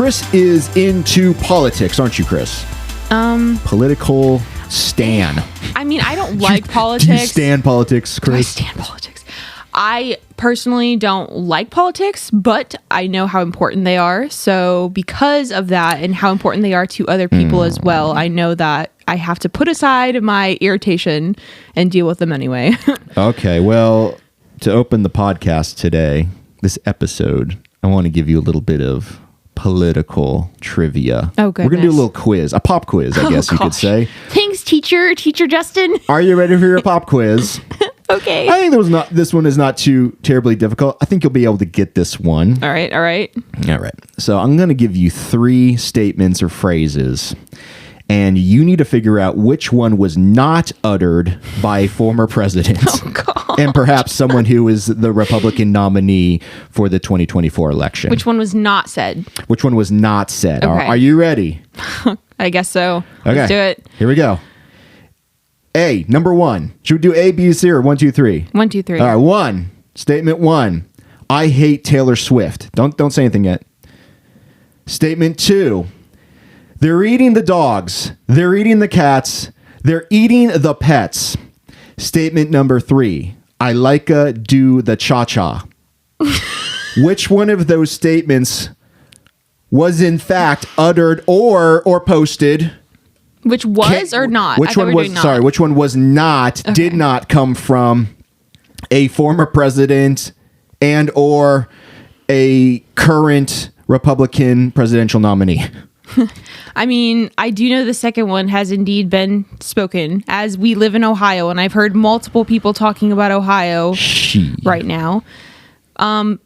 Chris is into politics, aren't you, Chris? Political stan. I mean, I don't like politics. Do you stan politics, Chris? I stan politics. I personally don't like politics, but I know how important they are. So because of that and how important they are to other people as well, I know that I have to put aside my irritation and deal with them anyway. Okay, well, to open the podcast today, this episode, I want to give you a little bit of political trivia. Oh, goodness. We're going to do a little quiz, a pop quiz, I guess you could say. Thanks, Teacher Justin. Are you ready for your pop quiz? Okay. I think this one is not too terribly difficult. I think you'll be able to get this one. All right. So I'm going to give you 3 statements or phrases, and you need to figure out which one was not uttered by a former president. Oh, God. And perhaps someone who is the Republican nominee for the 2024 election. Which one was not said? Which one was not said? Okay. Are you ready? I guess so. Okay. Let's do it. Here we go. A, number 1. Should we do A, B, C, or 1, 2, 3? 1, 2, 3. All right, 1. Statement 1. I hate Taylor Swift. Don't say anything yet. Statement 2. They're eating the dogs. They're eating the cats. They're eating the pets. Statement number 3. I like-a do the cha-cha. Which one of those statements was in fact uttered or posted? Which was or not? Which one was not? Sorry, which one was not, okay. Did not come from a former president and or a current Republican presidential nominee? I mean, I do know the second one has indeed been spoken, as we live in Ohio, and I've heard multiple people talking about Ohio right now.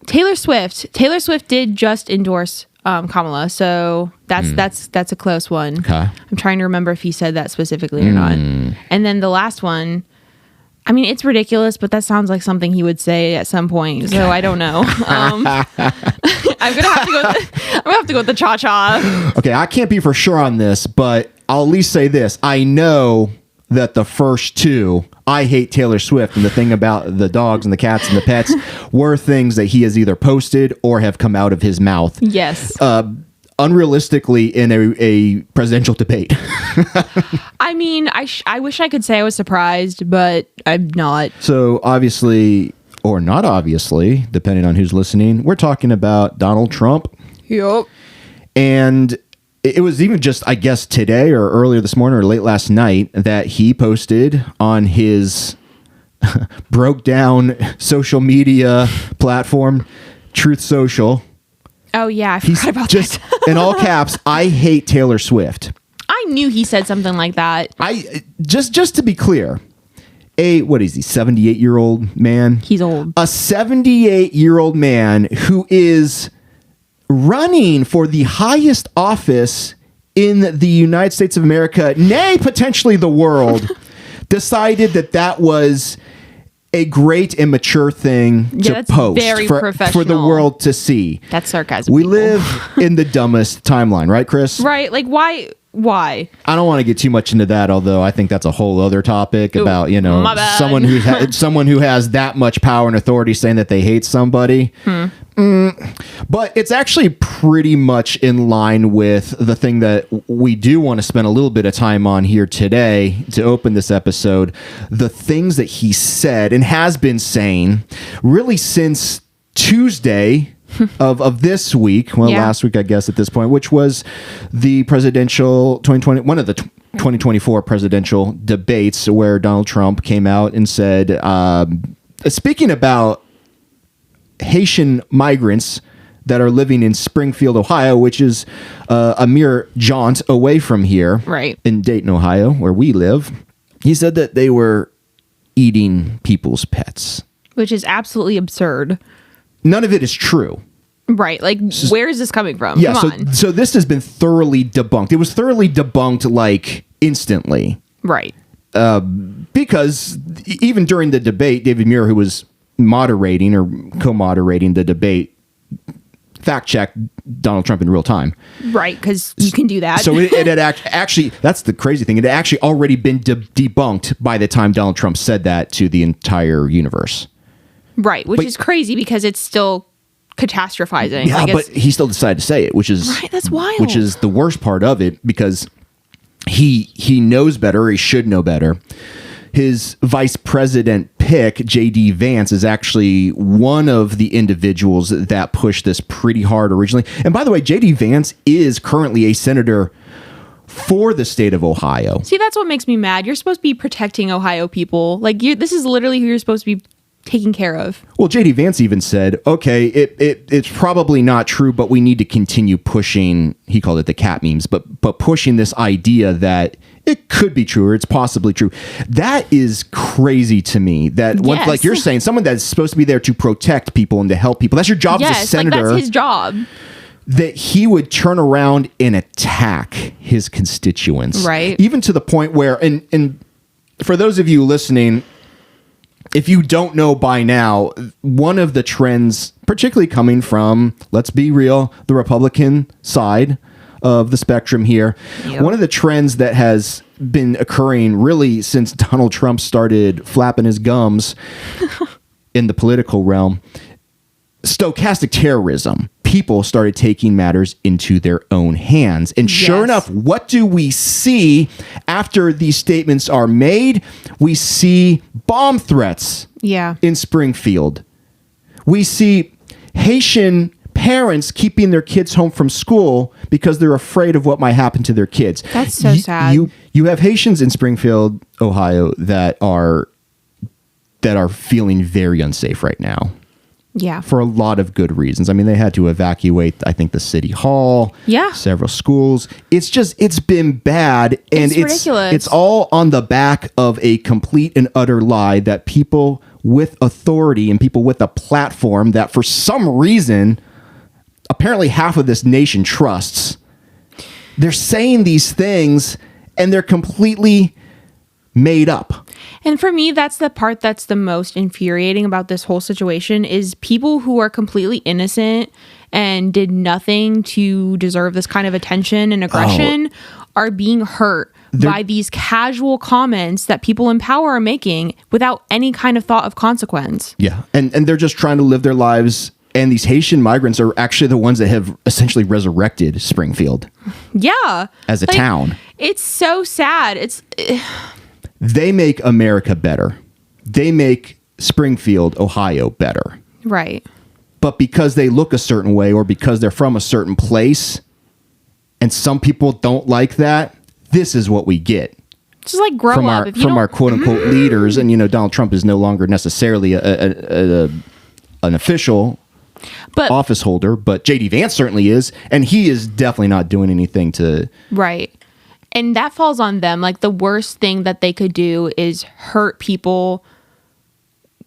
Taylor Swift did just endorse Kamala, so that's a close one. Okay. I'm trying to remember if he said that specifically or not. And then the last one, I mean, it's ridiculous, but that sounds like something he would say at some point. So I don't know. I'm gonna have to go with the cha-cha. Okay, I can't be for sure on this, but I'll at least say this: I know that the first 2, I hate Taylor Swift, and the thing about the dogs and the cats and the pets were things that he has either posted or have come out of his mouth. Yes. Unrealistically in a presidential debate. I mean, I wish I could say I was surprised, but I'm not. So obviously, or not obviously, depending on who's listening, we're talking about Donald Trump. Yep. And it was even just, I guess, today or earlier this morning or late last night that he posted on his broke down social media platform, Truth Social. Oh, yeah, I forgot about just, that. in all caps, I hate Taylor Swift. I knew he said something like that. Just to be clear, what is he, 78-year-old man? He's old. A 78-year-old man who is running for the highest office in the United States of America, nay, potentially the world, decided that was a great and mature thing to post for the world to see. That's sarcasm. We live in the dumbest timeline, right, Chris? Right. Like, why? I don't want to get too much into that, although I think that's a whole other topic about, someone who has that much power and authority saying that they hate somebody. But it's actually pretty much in line with the thing that we do want to spend a little bit of time on here today to open this episode. The things that he said and has been saying really since Tuesday of this week, last week, I guess, at this point, which was the presidential 2020, one of the 2024 presidential debates where Donald Trump came out and said, speaking about Haitian migrants that are living in Springfield, Ohio, which is a mere jaunt away from here, right, in Dayton, Ohio, where we live. He said that they were eating people's pets, which is absolutely absurd. None of it is true. Right. Like, where is this coming from? Yeah. Come on. So this has been thoroughly debunked. It was thoroughly debunked like instantly. Right. Because even during the debate, David Muir, who was moderating or co-moderating the debate, fact-checked Donald Trump in real time. Right, because you can do that. So it had actually, that's the crazy thing. It had actually already been debunked by the time Donald Trump said that to the entire universe. Right, which is crazy because it's still catastrophizing. Yeah, but he still decided to say it, which is right. That's wild. Which is the worst part of it, because he knows better. He should know better. His vice president pick, J.D. Vance, is actually one of the individuals that pushed this pretty hard originally. And by the way, J.D. Vance is currently a senator for the state of Ohio. See, that's what makes me mad. You're supposed to be protecting Ohio people. Like, this is literally who you're supposed to be taking care of. Well, J.D. Vance even said, okay, it's probably not true, but we need to continue pushing, he called it the cat memes, but pushing this idea that it could be true or it's possibly true. That is crazy to me. That one, like you're saying, someone that's supposed to be there to protect people and to help people. That's your job as a senator. Like that's his job. That he would turn around and attack his constituents. Right. Even to the point where, and for those of you listening, if you don't know by now, one of the trends, particularly coming from, let's be real, the Republican side of the spectrum here, one of the trends that has been occurring really since Donald Trump started flapping his gums in the political realm, stochastic terrorism. People started taking matters into their own hands. And sure enough, what do we see after these statements are made? We see bomb threats in Springfield. We see Haitian parents keeping their kids home from school because they're afraid of what might happen to their kids. That's so sad. You have Haitians in Springfield, Ohio, that are feeling very unsafe right now. Yeah. For a lot of good reasons. I mean, they had to evacuate, I think, the city hall. Yeah. Several schools. It's been bad. And it's ridiculous. It's all on the back of a complete and utter lie that people with authority and people with a platform that for some reason, apparently half of this nation trusts. They're saying these things and they're completely made up. And for me, that's the part that's the most infuriating about this whole situation is people who are completely innocent and did nothing to deserve this kind of attention and aggression are being hurt by these casual comments that people in power are making without any kind of thought of consequence. Yeah. And they're just trying to live their lives. And these Haitian migrants are actually the ones that have essentially resurrected Springfield. Yeah. As a town. It's so sad. They make America better. They make Springfield, Ohio better. Right. But because they look a certain way or because they're from a certain place and some people don't like that, this is what we get. Just like grow from up. From our quote unquote leaders. And, Donald Trump is no longer necessarily an official office holder, but J.D. Vance certainly is. And he is definitely not doing anything to... Right. And that falls on them. Like, the worst thing that they could do is hurt people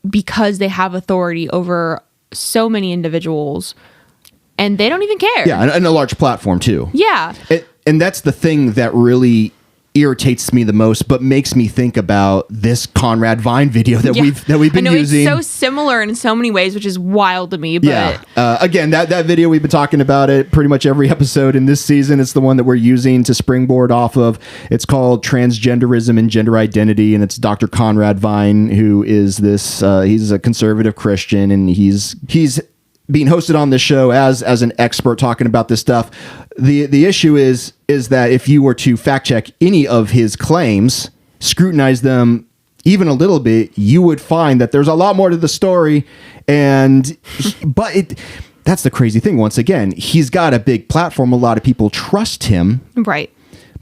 because they have authority over so many individuals. And they don't even care. Yeah, and a large platform, too. Yeah. And that's the thing that really irritates me the most, but makes me think about this Conrad Vine video that we've been using. It's so similar in so many ways, which is wild to me. But again, that video, we've been talking about it pretty much every episode in this season. It's the one that we're using to springboard off of. It's called Transgenderism and Gender Identity, and it's Dr. Conrad Vine, who is this. He's a conservative Christian, and he's being hosted on this show as an expert talking about this stuff. The issue is that if you were to fact check any of his claims, scrutinize them even a little bit, you would find that there's a lot more to the story. That's the crazy thing. Once again, he's got a big platform. A lot of people trust him. Right.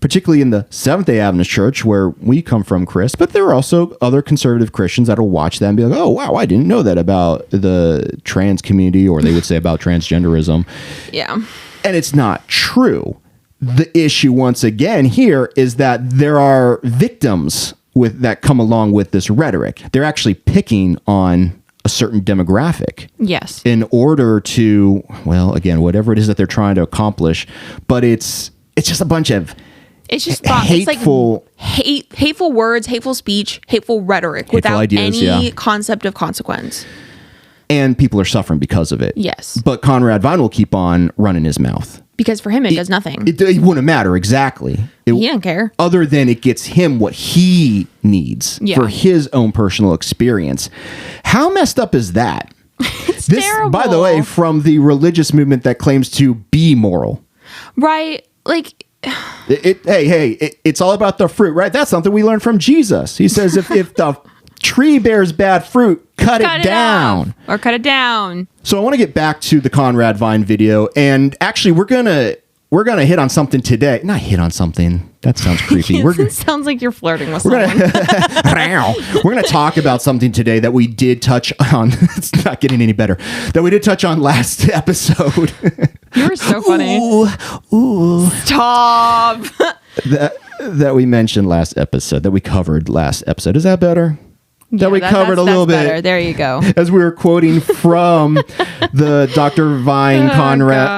Particularly in the Seventh-day Adventist Church, where we come from, Chris. But there are also other conservative Christians that will watch that and be like, oh, wow, I didn't know that about the trans community, or they would say about transgenderism. Yeah. And it's not true. The issue, once again, here is that there are victims that come along with this rhetoric. They're actually picking on a certain demographic. Yes. In order to, well, again, whatever it is that they're trying to accomplish. But it's just a bunch of... It's just hateful, it's like hateful words, hateful speech, hateful rhetoric without ideas, any concept of consequence. And people are suffering because of it. Yes. But Conrad Vine will keep on running his mouth. Because for him, it does nothing. It wouldn't matter, exactly. He didn't care. Other than it gets him what he needs for his own personal experience. How messed up is that? It's terrible. By the way, from the religious movement that claims to be moral. Right. Like, it's all about the fruit, right? That's something we learned from Jesus. He says if the tree bears bad fruit, cut it down. Or cut it down. So I want to get back to the Conrad Vine video, and actually we're gonna hit on something today. Not hit on something. That sounds creepy. It sounds like you're flirting with someone. We're gonna talk about something today that we did touch on. It's not getting any better. That we did touch on last episode. You were so funny. Ooh. Stop. that we mentioned last episode. That we covered last episode. Is that better? Yeah, we covered a little bit. Better. There you go. As we were quoting from the Dr. Vine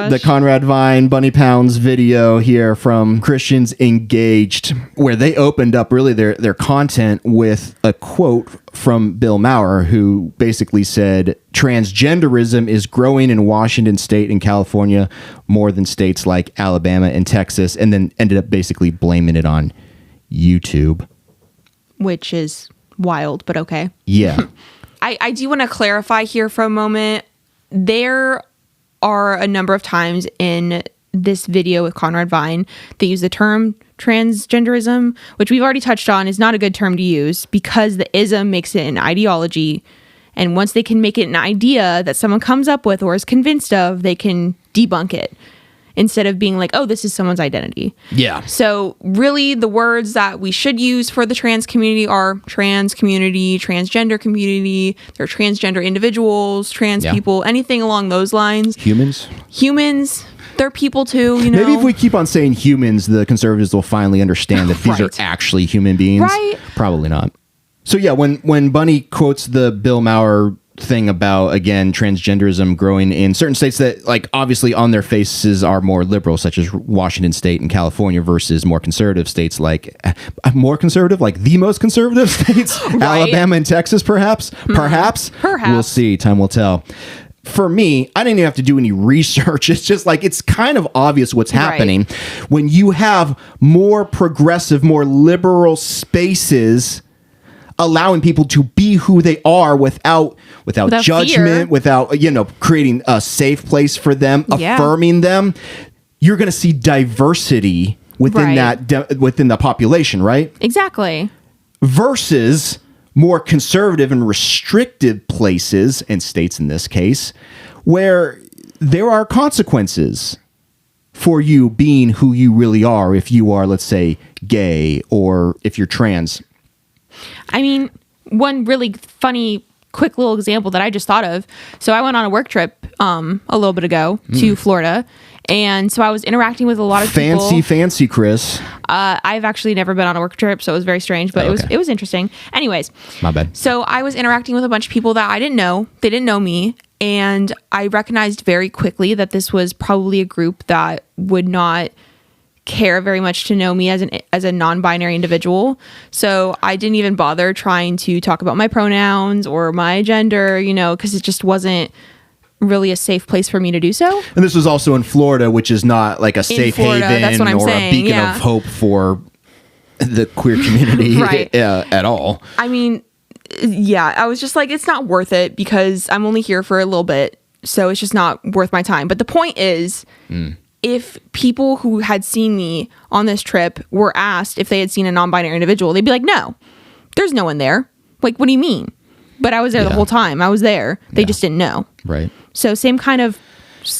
the Conrad Vine Bunny Pounds video here from Christians Engaged, where they opened up really their content with a quote from Bill Maher, who basically said transgenderism is growing in Washington State and California more than states like Alabama and Texas, and then ended up basically blaming it on YouTube. Which is wild, but okay. Yeah. I do want to clarify here for a moment. There are a number of times in this video with Conrad Vine they use the term transgenderism, which we've already touched on is not a good term to use because the ism makes it an ideology. And once they can make it an idea that someone comes up with or is convinced of, they can debunk it instead of being like, oh, this is someone's identity. Yeah. So really the words that we should use for the trans community are trans community, transgender community, they're transgender individuals, trans people, anything along those lines. Humans, they're people too, you know. Maybe if we keep on saying humans, the conservatives will finally understand that these are actually human beings. Right. Probably not. So yeah, when Bunny quotes the Bill Maher thing about, again, transgenderism growing in certain states that, like, obviously on their faces are more liberal, such as Washington State and California, versus more conservative states like the most conservative states, right. Alabama and Texas, perhaps. We'll see. Time will tell. For me, I didn't even have to do any research. It's just like, it's kind of obvious what's happening when you have more progressive, more liberal spaces allowing people to be who they are without judgment, fear. Without, creating a safe place for them, affirming them. You're going to see diversity within within the population, right? Exactly. Versus more conservative and restrictive places, and states in this case, where there are consequences for you being who you really are if you are, let's say, gay or if you're trans. I mean, one really funny, quick little example that I just thought of. So I went on a work trip a little bit ago to Florida. And so I was interacting with a lot of people. Fancy, Chris. I've actually never been on a work trip, so it was very strange, but it was interesting. Anyways. My bad. So I was interacting with a bunch of people that I didn't know. They didn't know me. And I recognized very quickly that this was probably a group that would not care very much to know me as a non-binary individual. So I didn't even bother trying to talk about my pronouns or my gender, because it just wasn't really a safe place for me to do so. And this was also in Florida, which is not like a safe haven or a beacon of hope for the queer community at all. I mean, I was just like, it's not worth it because I'm only here for a little bit. So it's just not worth my time. But the point is, if people who had seen me on this trip were asked if they had seen a non-binary individual, they'd be like, no, there's no one there. Like, what do you mean? But I was there the whole time. I was there. They just didn't know. Right. So same kind of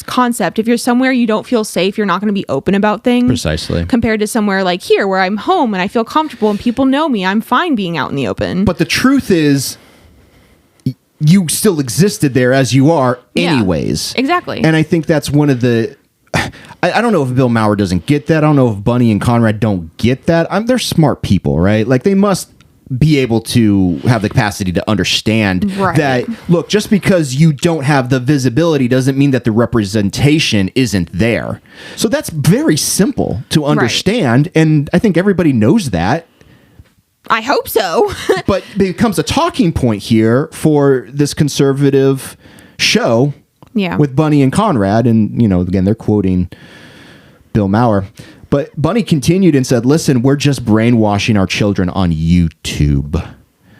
concept. If you're somewhere you don't feel safe, you're not going to be open about things. Precisely. Compared to somewhere like here where I'm home and I feel comfortable and people know me. I'm fine being out in the open. But the truth is, you still existed there as you are anyways. Exactly. And I think that's one of the... I don't know if Bill Maher doesn't get that. I don't know if Bunny and Conrad don't get that. They're smart people, right? Like, they must be able to have the capacity to understand that, look, just because you don't have the visibility doesn't mean that the representation isn't there. So that's very simple to understand. And I think everybody knows that. I hope so. But it becomes a talking point here for this conservative show. Yeah. With Bunny and Conrad, and again, they're quoting Bill Maher. But Bunny continued and said, listen, we're just brainwashing our children on YouTube.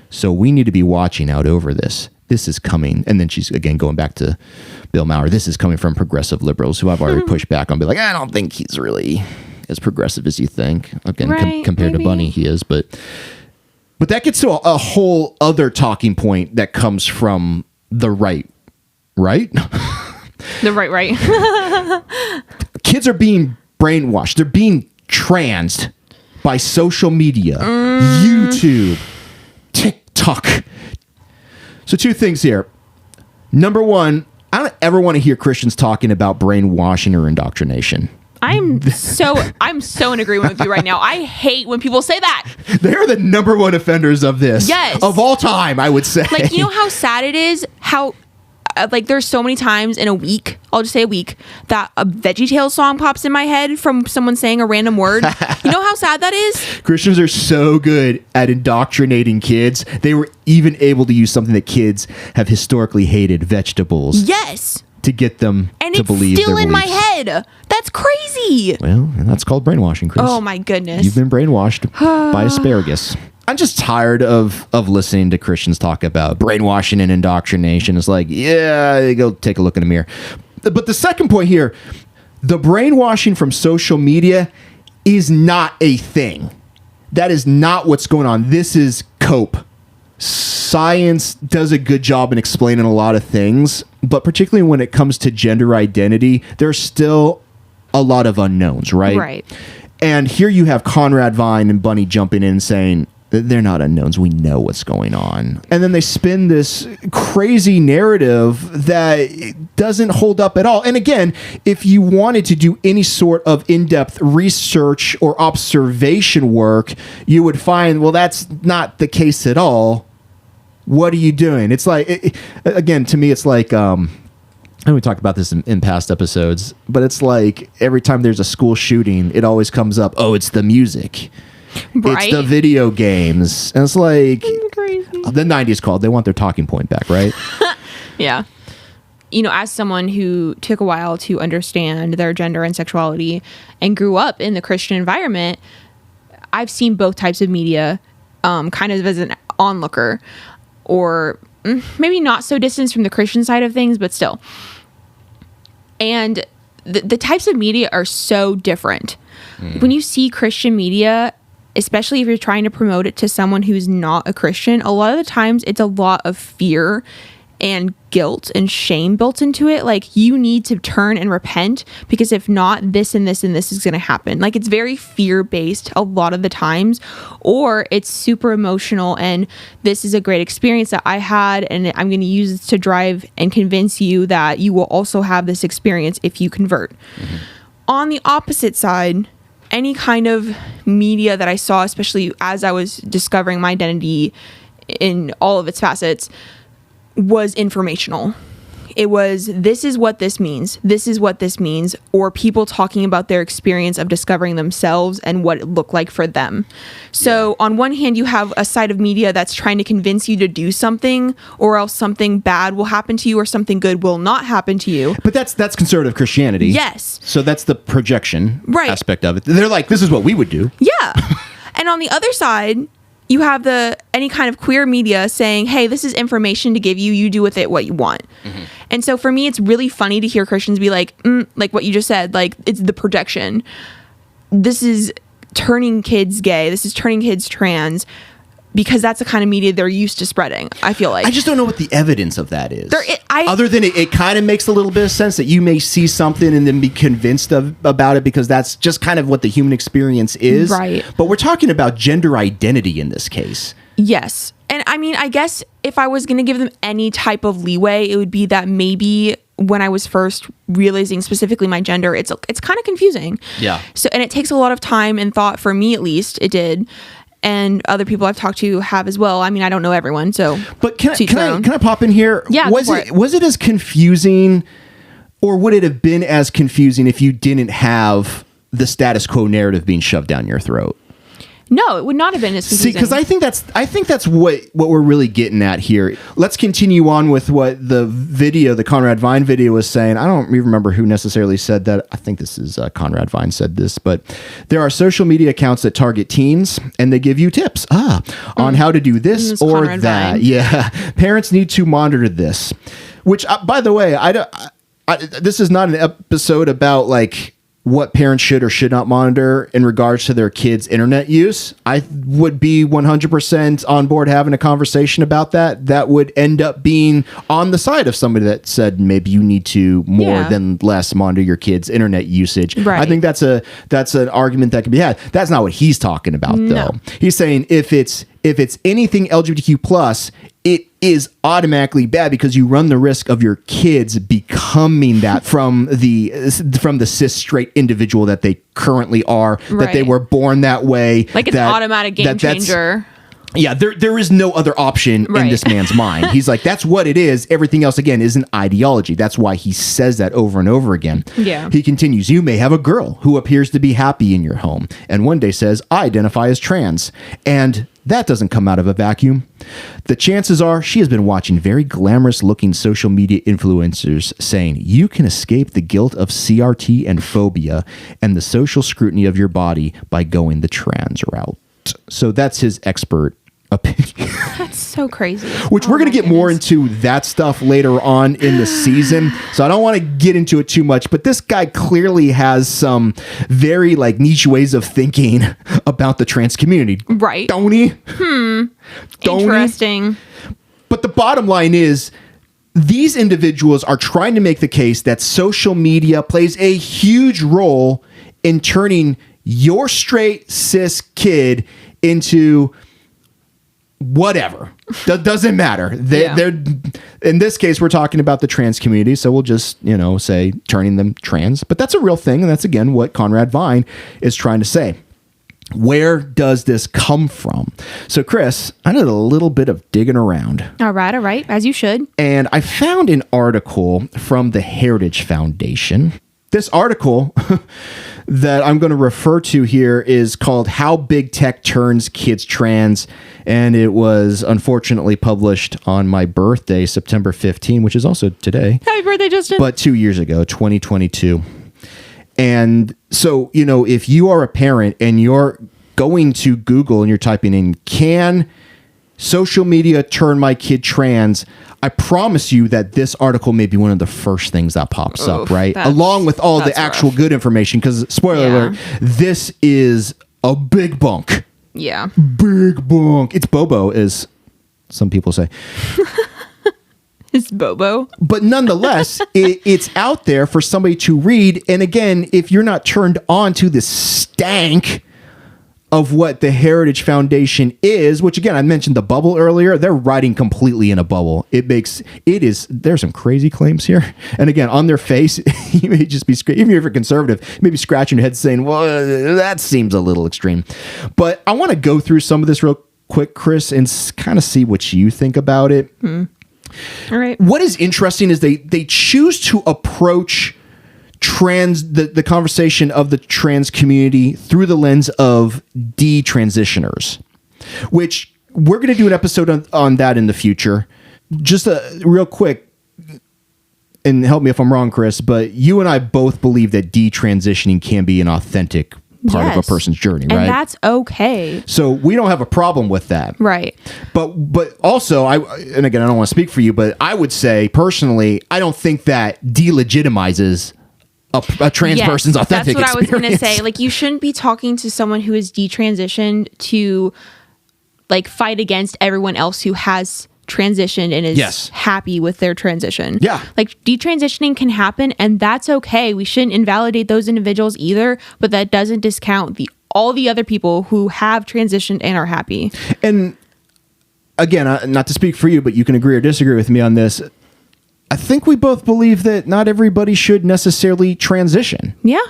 So we need to be watching out over this. this is coming, and then she's again going back to Bill Maher, this is coming from progressive liberals who I've already pushed back on, be like, I don't think he's really as progressive as you think. Again, compared to Bunny, he is, but that gets to a whole other talking point that comes from the right? The right. Kids are being brainwashed. They're being transed by social media, YouTube, TikTok. So 2 things here. Number 1, I don't ever want to hear Christians talking about brainwashing or indoctrination. I'm so in agreement with you right now. I hate when people say that. They're the number 1 offenders of this. Yes. Of all time, I would say. Like, you know how sad it is? How, like, there's so many times in a week, I'll just say a week, that a VeggieTales song pops in my head from someone saying a random word. You know how sad that is? Christians are so good at indoctrinating kids. They were even able to use something that kids have historically hated, vegetables. Yes. To get them to believe it's still their in my beliefs. head. That's crazy. Well, and that's called brainwashing, Chris. Oh my goodness. You've been brainwashed by asparagus. I'm just tired of listening to Christians talk about brainwashing and indoctrination. It's like, yeah, go take a look in the mirror. But the second point here, the brainwashing from social media is not a thing. That is not what's going on. This is cope. Science does a good job in explaining a lot of things, but particularly when it comes to gender identity, there's still a lot of unknowns, right? Right. And here you have Conrad Vine and Bunny jumping in and saying, they're not unknowns. We know what's going on. And then they spin this crazy narrative that doesn't hold up at all. And again, if you wanted to do any sort of in-depth research or observation work, you would find, well, that's not the case at all. What are you doing? It's like, again, to me, it's like, and we talked about this in past episodes, but it's like every time there's a school shooting, it always comes up, oh, it's the music. Right. It's the video games. And it's like, the 90s called. They want their talking point back, right? Yeah. You know, as someone who took a while to understand their gender and sexuality and grew up in the Christian environment, I've seen both types of media kind of as an onlooker, or maybe not so distant from the Christian side of things, but still. And the types of media are so different. When you see Christian media, especially if you're trying to promote it to someone who's not a Christian, a lot of the times it's a lot of fear and guilt and shame built into it. Like, you need to turn and repent, because if not, this and this and this is going to happen. Like, it's very fear-based a lot of the times, or it's super emotional and this is a great experience that I had and I'm going to use this to drive and convince you that you will also have this experience if you convert. On the opposite side, any kind of media that I saw, especially as I was discovering my identity in all of its facets, was informational. It was, this is what this means. This is what this means. Or people talking about their experience of discovering themselves and what it looked like for them. So on one hand, you have a side of media that's trying to convince you to do something, or else something bad will happen to you or something good will not happen to you. But that's conservative Christianity. Yes. So that's the projection aspect of it. They're like, this is what we would do. Yeah. And on the other side, you have any kind of queer media saying, hey, this is information to give you, you do with it what you want. And so for me, it's really funny to hear Christians be like what you just said, like, it's the projection. This is turning kids gay. This is turning kids trans, because that's the kind of media they're used to spreading, I feel like. I just don't know what the evidence of that is. Other than it kind of makes a little bit of sense that you may see something and then be convinced about it, because that's just kind of what the human experience is. Right. But we're talking about gender identity in this case. Yes. And I mean, I guess if I was going to give them any type of leeway, it would be that maybe when I was first realizing specifically my gender, it's kind of confusing. Yeah. So, and it takes a lot of time and thought, for me at least, it did. And other people I've talked to have as well. I mean, I don't know everyone, so. But can I pop in here? Yeah, was it as confusing, or would it have been as confusing if you didn't have the status quo narrative being shoved down your throat? No, it would not have been as confusing. See, because I think that's what we're really getting at here. Let's continue on with what the Conrad Vine video was saying. I don't even remember who necessarily said that. I think this is Conrad Vine said this, but there are social media accounts that target teens, and they give you tips on how to do this or Conrad that. Vine. Yeah, parents need to monitor this. Which, by the way, this is not an episode about like what parents should or should not monitor in regards to their kids' internet use. I would be 100% on board having a conversation about that. That would end up being on the side of somebody that said maybe you need to more than less monitor your kids' internet usage. Right. I think that's an argument that can be had. That's not what he's talking about, though. He's saying if it's anything LGBTQ plus, it is automatically bad because you run the risk of your kids becoming that from the cis straight individual that they currently are, that they were born that way. Like it's an automatic game changer. Yeah, there is no other option in this man's mind. He's like, that's what it is. Everything else, again, is an ideology. That's why he says that over and over again. Yeah. He continues, you may have a girl who appears to be happy in your home and one day says, I identify as trans. And that doesn't come out of a vacuum. The chances are she has been watching very glamorous looking social media influencers saying you can escape the guilt of CRT and phobia and the social scrutiny of your body by going the trans route. So that's his expert opinion. That's so crazy. Which we're going to get more into that stuff later on in the season. So I don't want to get into it too much, but this guy clearly has some very like niche ways of thinking about the trans community. Right. Don't he? Interesting. But the bottom line is these individuals are trying to make the case that social media plays a huge role in turning your straight cis kid into whatever. Doesn't matter. They're in this case, we're talking about the trans community, so we'll just, say turning them trans. But that's a real thing, and that's, again, what Conrad Vine is trying to say. Where does this come from? So, Chris, I did a little bit of digging around. All right, as you should. And I found an article from the Heritage Foundation. This article that I'm going to refer to here is called How Big Tech Turns Kids Trans, and it was unfortunately published on my birthday, September 15, which is also today. Happy birthday, Justin. But 2 years ago, 2022. And so, if you are a parent and you're going to Google and you're typing in, can social media turn my kid trans? I promise you that this article may be one of the first things that pops up, right? Along with all the actual good information, because spoiler alert, this is a big bunk. Yeah. Big bunk. It's Bobo, as some people say. It's Bobo. But nonetheless, it's out there for somebody to read. And again, if you're not turned on to the stank of what the Heritage Foundation is, which again, I mentioned the bubble earlier, they're writing completely in a bubble. There's some crazy claims here. And again, on their face, you may just be, even if you're conservative, maybe scratching your head saying, well, that seems a little extreme. But I want to go through some of this real quick, Chris, and kind of see what you think about it. All right. What is interesting is they choose to approach the conversation of the trans community through the lens of detransitioners, which we're going to do an episode on that in the future. Just real quick, and help me if I'm wrong, Chris, but you and I both believe that detransitioning can be an authentic part of a person's journey, right? And that's okay. So we don't have a problem with that. Right. But also, and again, I don't want to speak for you, but I would say personally, I don't think that delegitimizes a trans person's authentic experience. That's what I was going to say. Like, you shouldn't be talking to someone who is detransitioned to like fight against everyone else who has transitioned and is happy with their transition. Yeah. Like, detransitioning can happen, and that's okay. We shouldn't invalidate those individuals either, but that doesn't discount all the other people who have transitioned and are happy. And again, not to speak for you, but you can agree or disagree with me on this. I think we both believe that not everybody should necessarily transition. Yeah,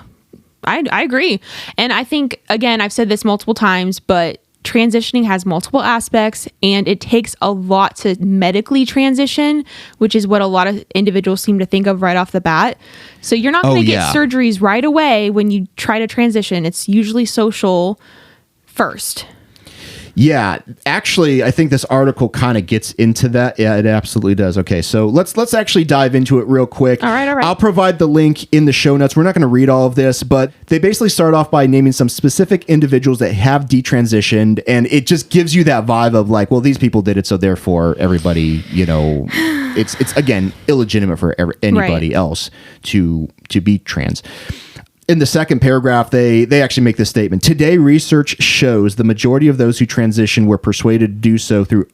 I agree. And I think, again, I've said this multiple times, but transitioning has multiple aspects, and it takes a lot to medically transition, which is what a lot of individuals seem to think of right off the bat. So you're not going to get surgeries right away when you try to transition. It's usually social first. Yeah, actually, I think this article kind of gets into that. Yeah, it absolutely does. Okay, so let's actually dive into it real quick. All right. I'll provide the link in the show notes. We're not going to read all of this, but they basically start off by naming some specific individuals that have detransitioned, and it just gives you that vibe of like, well, these people did it, so therefore everybody, it's again illegitimate for anybody else to be trans. In the second paragraph, they actually make this statement. Today, research shows the majority of those who transition were persuaded to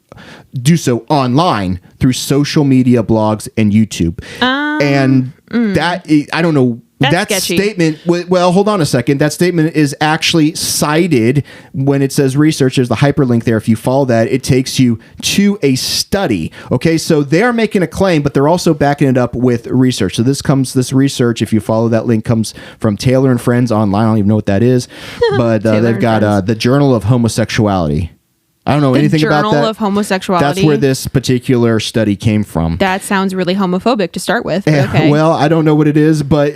do so online through social media, blogs, and YouTube. I don't know. That statement, well, hold on a second. That statement is actually cited when it says research. There's the hyperlink there. If you follow that, it takes you to a study. Okay, so they're making a claim, but they're also backing it up with research. So this research, if you follow that link, comes from Taylor and Friends online. I don't even know what that is, but they've got the Journal of Homosexuality. I don't know anything about that. Journal of Homosexuality. That's where this particular study came from. That sounds really homophobic to start with. Okay. Well, I don't know what it is, but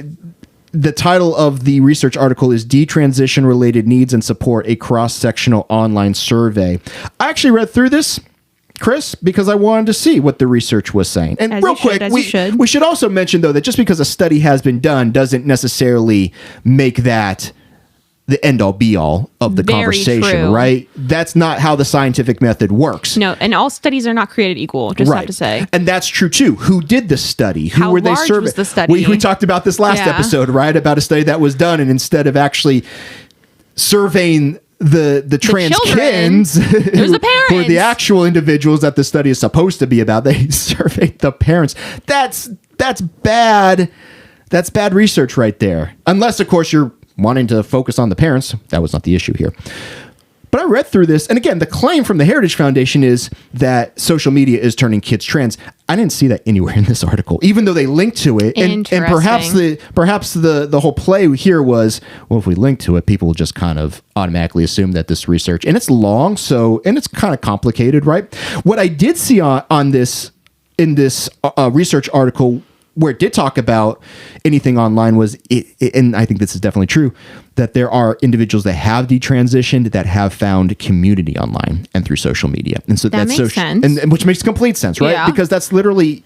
the title of the research article is Detransition Related Needs and Support, a Cross-Sectional Online Survey. I actually read through this, Chris, because I wanted to see what the research was saying. And real quick, we should also mention, though, that just because a study has been done doesn't necessarily make that the end-all be-all of the conversation, right? That's not how the scientific method works. No, and all studies are not created equal, just have to say. And that's true, too. Who did the study? Who were they serving? How large was the study? We talked about this last episode, right? About a study that was done, and instead of actually surveying the trans kids, it was the parents. Who are the actual individuals that the study is supposed to be about, they surveyed the parents. That's bad. That's bad research right there. Unless, of course, you're wanting to focus on the parents. That was not the issue here. But I read through this, and again, the claim from the Heritage Foundation is that social media is turning kids trans. I didn't see that anywhere in this article, even though they linked to it. And perhaps the whole play here was, well, if we link to it, people will just kind of automatically assume that this research, and it's long, and it's kind of complicated, right? What I did see on this in this research article, where it did talk about anything online, was and I think this is definitely true, that there are individuals that have detransitioned that have found community online and through social media. And so that makes sense. And which makes complete sense, right? Yeah. Because that's literally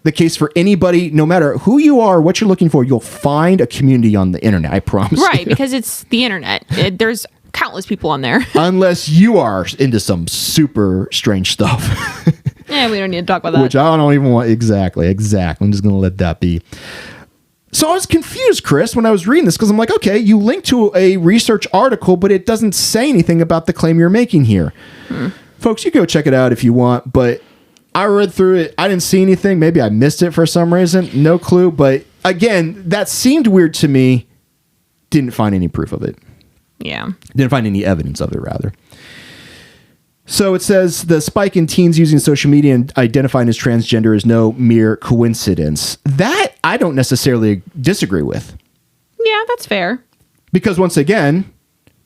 the case for anybody, no matter who you are, what you're looking for, you'll find a community on the internet, I promise. Right, because it's the internet. There's countless people on there. Unless you are into some super strange stuff. Yeah, we don't need to talk about that. Which I don't even want. Exactly. I'm just going to let that be. So I was confused, Chris, when I was reading this, because I'm like, okay, you link to a research article, but it doesn't say anything about the claim you're making here. Folks, you go check it out if you want, but I read through it. I didn't see anything. Maybe I missed it for some reason. No clue. But again, that seemed weird to me. Didn't find any proof of it. Yeah. Didn't find any evidence of it, rather. So it says the spike in teens using social media and identifying as transgender is no mere coincidence. That I don't necessarily disagree with. Yeah, that's fair. Because once again,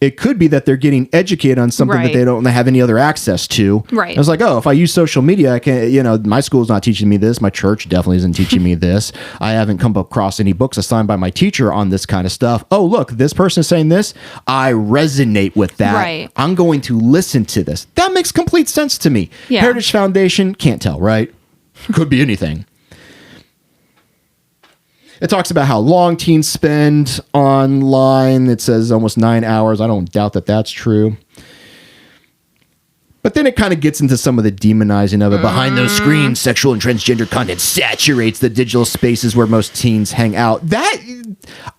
it could be that they're getting educated on something that they don't have any other access to. Right. I was like, oh, if I use social media, I can, my school's not teaching me this. My church definitely isn't teaching me this. I haven't come across any books assigned by my teacher on this kind of stuff. Oh, look, this person is saying this. I resonate with that. Right. I'm going to listen to this. That makes complete sense to me. Yeah. Heritage Foundation, can't tell, right? Could be anything. It talks about how long teens spend online. It says almost 9 hours. I don't doubt that that's true. But then it kind of gets into some of the demonizing of it. Behind those screens, sexual and transgender content saturates the digital spaces where most teens hang out.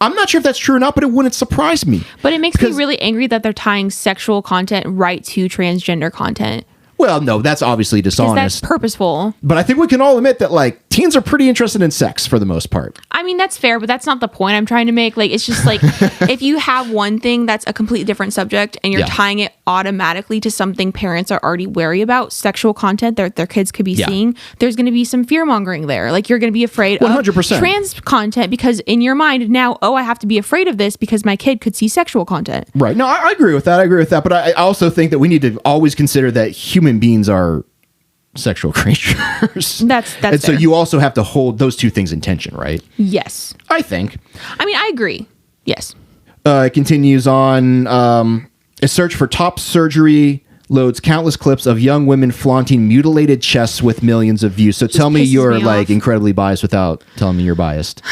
I'm not sure if that's true or not, but it wouldn't surprise me. But it makes me really angry that they're tying sexual content right to transgender content. Well, no, that's obviously dishonest. That's purposeful. But I think we can all admit that, teens are pretty interested in sex for the most part. I mean, that's fair, but that's not the point I'm trying to make. It's just if you have one thing that's a completely different subject and you're tying it automatically to something parents are already wary about, sexual content that their kids could be seeing, there's going to be some fear mongering there. You're going to be afraid 100%. of trans content because in your mind now, I have to be afraid of this because my kid could see sexual content. Right. No, I agree with that. But I also think that we need to always consider that human beings are sexual creatures. That's and fair. So you also have to hold those two things in tension, right? Yes. I think. I mean, I agree. Yes. It continues on. A search for top surgery loads countless clips of young women flaunting mutilated chests with millions of views. So tell me you're like incredibly biased without telling me you're biased.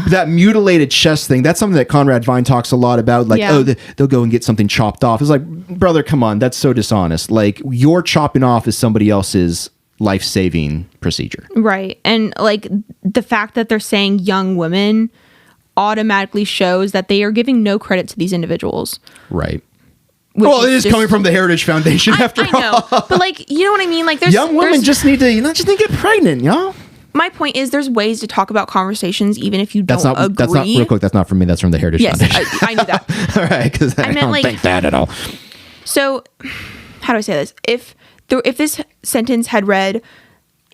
That mutilated chest thing, that's something that Conrad Vine talks a lot about. Like, they'll go and get something chopped off. It's like, brother, come on, that's so dishonest. Like, your chopping off is somebody else's life-saving procedure. Right. And like the fact that they're saying young women automatically shows that they are giving no credit to these individuals. Right. Well, it is coming from the Heritage Foundation after all. I know. But like, you know what I mean? Like, young women just need to get pregnant, y'all. My point is, there's ways to talk about conversations even if you don't agree. That's not real quick. That's not from me. That's from the Heritage Foundation. Yes, I knew that. All right, because I don't think that at all. So, how do I say this? If this sentence had read,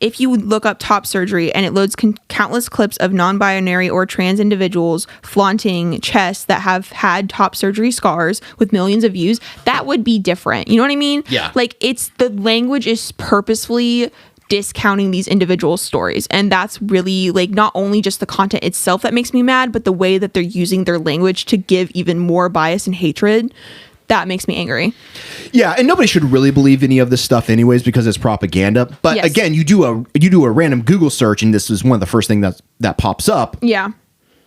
if you look up top surgery and it loads countless clips of non-binary or trans individuals flaunting chests that have had top surgery scars with millions of views, that would be different. You know what I mean? Yeah. Like, the language is purposefully discounting these individual stories, and that's really like not only just the content itself that makes me mad, but the way that they're using their language to give even more bias and hatred. That makes me angry. Yeah, and nobody should really believe any of this stuff anyways because it's propaganda. But again, you do a random Google search and this is one of the first things that pops up. Yeah.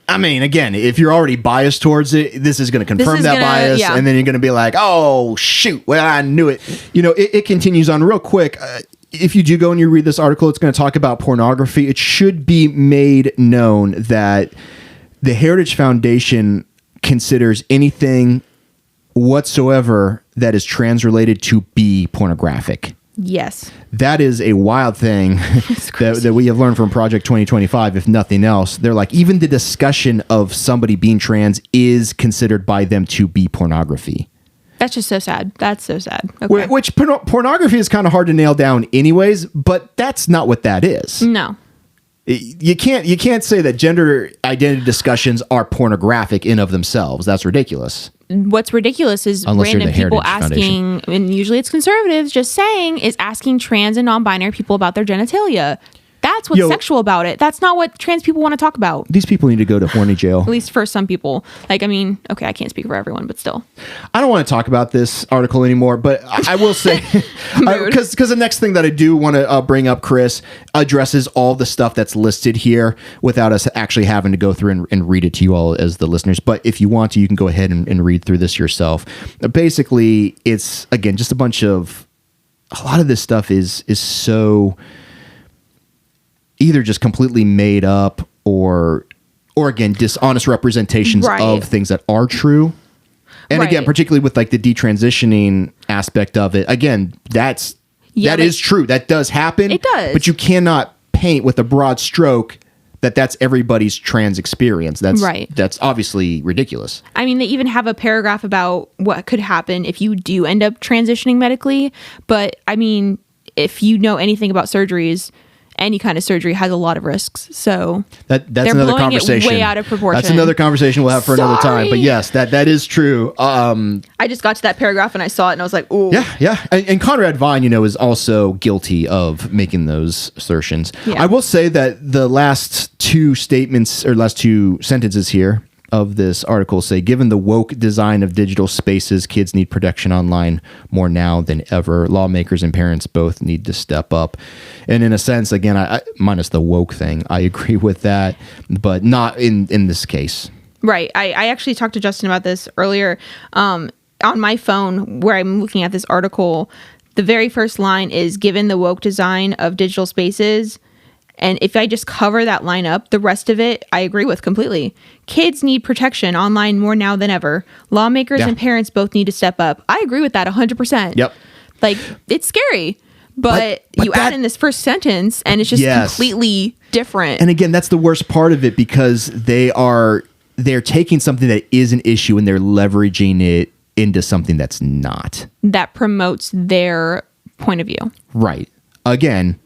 I mean, again, if you're already biased towards it, this is going to confirm that bias. Yeah. And then you're going to be like, oh, shoot, well, I knew it. You know, it continues on real quick. If you do go and you read this article, it's going to talk about pornography. It should be made known that the Heritage Foundation considers anything whatsoever that is trans related to be pornographic. Yes. That is a wild thing that we have learned from Project 2025, if nothing else. They're like, even the discussion of somebody being trans is considered by them to be pornography. That's just so sad. That's so sad. Okay. Which pornography is kind of hard to nail down anyways, but that's not what that is. No. You can't say that gender identity discussions are pornographic in of themselves. That's ridiculous. What's ridiculous is random people asking, and usually it's conservatives, just saying, is asking trans and non-binary people about their genitalia. That's what's sexual about it. That's not what trans people want to talk about. These people need to go to horny jail. At least for some people. Like, I mean, okay, I can't speak for everyone, but still. I don't want to talk about this article anymore, but I will say, because the next thing that I do want to bring up, Chris, addresses all the stuff that's listed here without us actually having to go through and read it to you all as the listeners. But if you want to, you can go ahead and read through this yourself. Basically, it's, again, just a lot of this stuff is so either just completely made up or again, dishonest representations of things that are true. And again, particularly with like the detransitioning aspect of it, again, that is true. That does happen. It does. But you cannot paint with a broad stroke that's everybody's trans experience. That's obviously ridiculous. I mean, they even have a paragraph about what could happen if you do end up transitioning medically. But I mean, if you know anything about surgeries, any kind of surgery has a lot of risks. So that's another conversation. It way out of proportion. That's another conversation we'll have for another time. But yes, that is true. I just got to that paragraph and I saw it and I was like, ooh. Yeah. And Conrad Vine, is also guilty of making those assertions. Yeah. I will say that the last two sentences here of this article say, given the woke design of digital spaces, kids need protection online more now than ever. Lawmakers and parents both need to step up. And in a sense, again, I minus the woke thing, I agree with that, but not in this case. Right. I actually talked to Justin about this earlier. On my phone, where I'm looking at this article, the very first line is, given the woke design of digital spaces. And if I just cover that line up, the rest of it, I agree with completely. Kids need protection online more now than ever. Lawmakers and parents both need to step up. I agree with that 100%. Yep. Like, it's scary, but you add in this first sentence and it's just completely different. And again, that's the worst part of it because they're taking something that is an issue and they're leveraging it into something that's not. That promotes their point of view. Right. Again,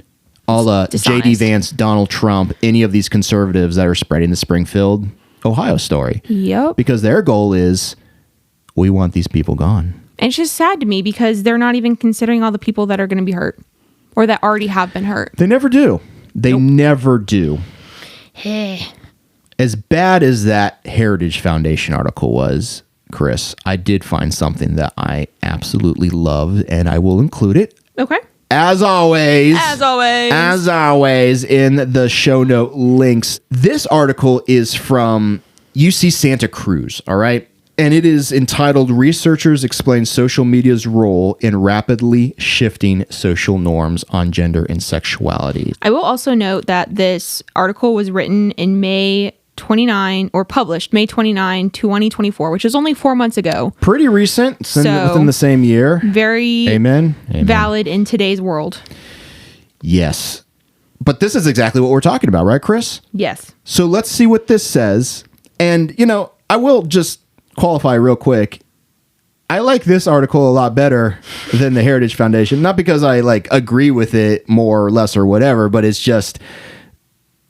a la J.D. Vance, Donald Trump, any of these conservatives that are spreading the Springfield, Ohio story. Yep. Because their goal is, we want these people gone. And it's just sad to me because they're not even considering all the people that are going to be hurt or that already have been hurt. They never do. They never do. As bad as that Heritage Foundation article was, Chris, I did find something that I absolutely loved, and I will include it. Okay. As always, in the show note links. This article is from UC Santa Cruz, all right? And it is entitled, Researchers Explain Social Media's Role in Rapidly Shifting Social Norms on Gender and Sexuality. I will also note that this article was written in May 29, or published May 29, 2024, which is only 4 months ago. Pretty recent, within the same year. Very Amen. Valid in today's world. Yes. But this is exactly what we're talking about, right, Chris? Yes. So let's see what this says. And, I will just qualify real quick. I like this article a lot better than the Heritage Foundation. Not because I agree with it more or less or whatever, but it's just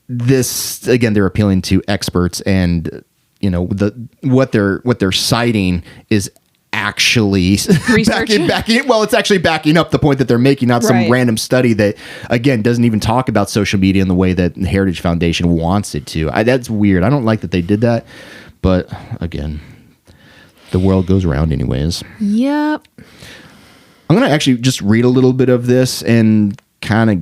this, again, they're appealing to experts, and what they're citing is actually it's actually backing up the point that they're making, not some random study that, again, doesn't even talk about social media in the way that the Heritage Foundation wants it to. That's weird. I don't like that they did that, but again, the world goes around anyways. Yep. I'm going to actually just read a little bit of this and kind of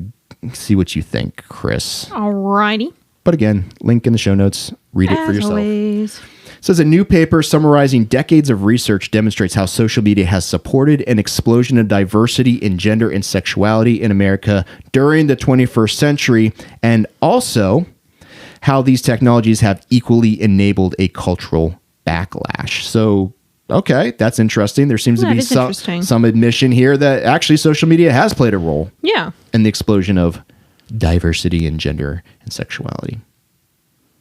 see what you think, Chris. Alrighty. But again, link in the show notes. Read it for yourself. Always. It says a new paper summarizing decades of research demonstrates how social media has supported an explosion of diversity in gender and sexuality in America during the 21st century, and also how these technologies have equally enabled a cultural backlash. So, okay, that's interesting. There seems to be some admission here that actually social media has played a role in the explosion of diversity in gender and sexuality.